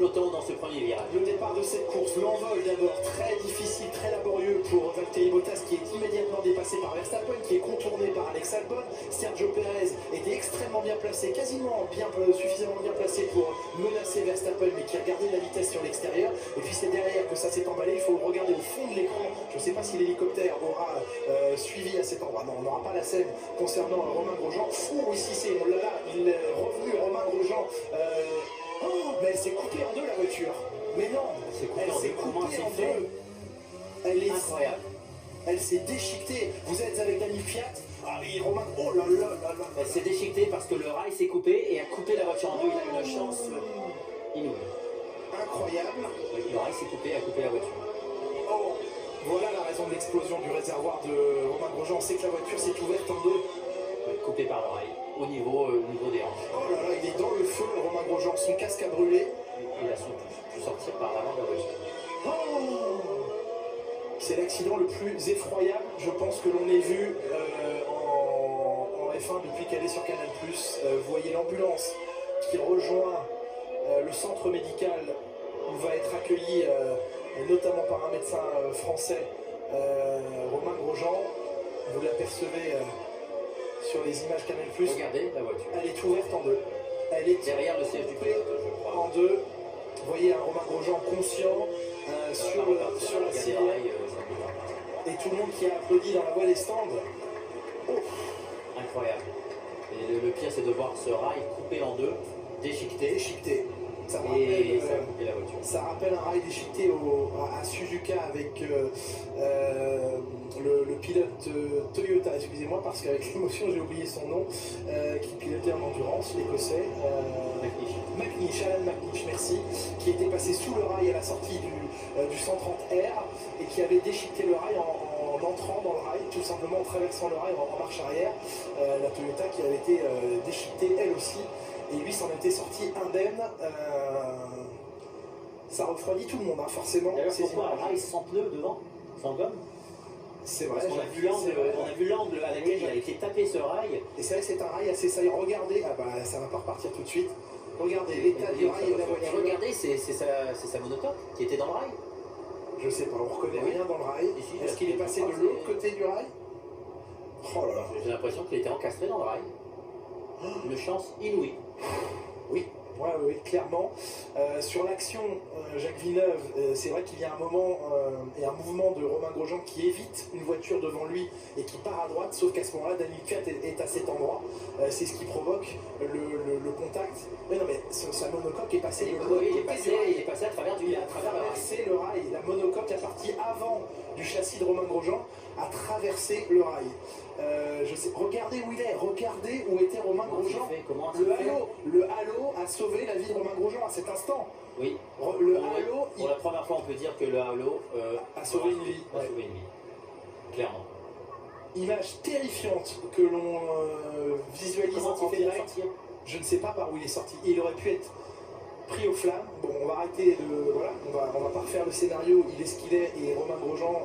peloton dans ce premier virage. Le départ de cette course, l'envol d'abord, très difficile, très laborieux pour Valtteri Bottas qui est immédiatement dépassé par Verstappen, qui est contourné par Alex Albon. Sergio Perez était extrêmement bien placé, suffisamment bien placé pour menacer Verstappen, mais qui a gardé de la vitesse sur l'extérieur. Et puis c'est derrière que ça s'est emballé. Il faut regarder au fond de l'écran. Je ne sais pas si l'hélicoptère aura suivi à cet endroit. Non, on n'aura pas la scène concernant Romain Grosjean. Ouh, ici c'est, on l'a là, il est revenu Romain Grosjean. Mais elle s'est coupée en deux la voiture. Mais non, elle s'est coupée en deux. Elle est incroyable. Elle s'est déchiquetée. Vous êtes avec Dani Fiat. Ah oui, Romain, oh là là là là. Elle s'est déchiquetée parce que le rail s'est coupé et a coupé la voiture en deux. Il a une chance inouïe. Incroyable. Oui, le rail s'est coupé et a coupé la voiture. Oh, voilà la raison de l'explosion du réservoir de Romain Grosjean. On sait que la voiture s'est ouverte en deux. Coupé par le rail, au niveau des hanches. Oh là là, il est dans le feu, Romain Grosjean. Son casque a brûlé. Il a pu sortir par l'avant de la voiture. Oh, c'est l'accident le plus effroyable, je pense, que l'on ait vu en F1 depuis qu'elle est sur Canal+. Vous voyez l'ambulance qui rejoint le centre médical où va être accueilli notamment par un médecin français, Romain Grosjean. Vous l'apercevez sur les images Canal+. Regardez la voiture. Elle est ouverte en deux. Elle est derrière le siège du pilote, je crois. En deux. Vous voyez un Romain Grosjean conscient sur la civière. Et tout le monde qui a applaudi dans la voie des stands. Oh. Incroyable. Et le pire, c'est de voir ce rail coupé en deux, déchiqueté. Ça a coupé la voiture. Ça rappelle un rail déchiqueté à Suzuka avec le pilote Toyota, excusez-moi, parce qu'avec l'émotion j'ai oublié son nom, qui pilotait en endurance, l'écossais. Alan McNish, merci, qui était passé sous le rail à la sortie du 130R et qui avait déchiqueté le rail en entrant dans le rail, tout simplement en traversant le rail en marche arrière. La Toyota qui avait été déchiquetée elle aussi, et lui s'en était sorti indemne. Ça refroidit tout le monde, hein, forcément. D'ailleurs, pourquoi un rail sans pneu devant, sans gomme? C'est vrai. On a vu l'angle à laquelle il a été tapé ce rail. Et c'est vrai que c'est un rail assez saillant. Regardez, ah bah ça va pas repartir tout de suite. Regardez l'état du rail et de la voiture. Et regardez, c'est sa monocoque qui était dans le rail. Je sais pas, on reconnaît rien dans le rail. Est-ce qu'il est passé de l'autre côté du rail? Oh là là. J'ai l'impression qu'il était encastré dans le rail. Une chance inouïe. Oui. Oui, clairement. Sur l'action, Jacques Villeneuve, c'est vrai qu'il y a un moment et un mouvement de Romain Grosjean qui évite une voiture devant lui et qui part à droite, sauf qu'à ce moment-là, Dani Fiat est à cet endroit. C'est ce qui provoque le contact. Mais non, mais sa monocoque est passée. Il est passé à travers il a traversé le rail. La monocoque, la partie avant du châssis de Romain Grosjean, a traversé le rail. Je sais, regardez où il est, regardez où était Romain Grosjean. Le halo a sauvé la vie de Romain Grosjean à cet instant. Oui. Pour la première fois, on peut dire que le halo a sauvé une vie. A sauvé une vie. Clairement. Image terrifiante que l'on visualise en direct. Je ne sais pas par où il est sorti. Il aurait pu être pris aux flammes. Bon, on va arrêter de. Voilà, on va pas refaire le scénario. Il est ce qu'il est et Romain Grosjean.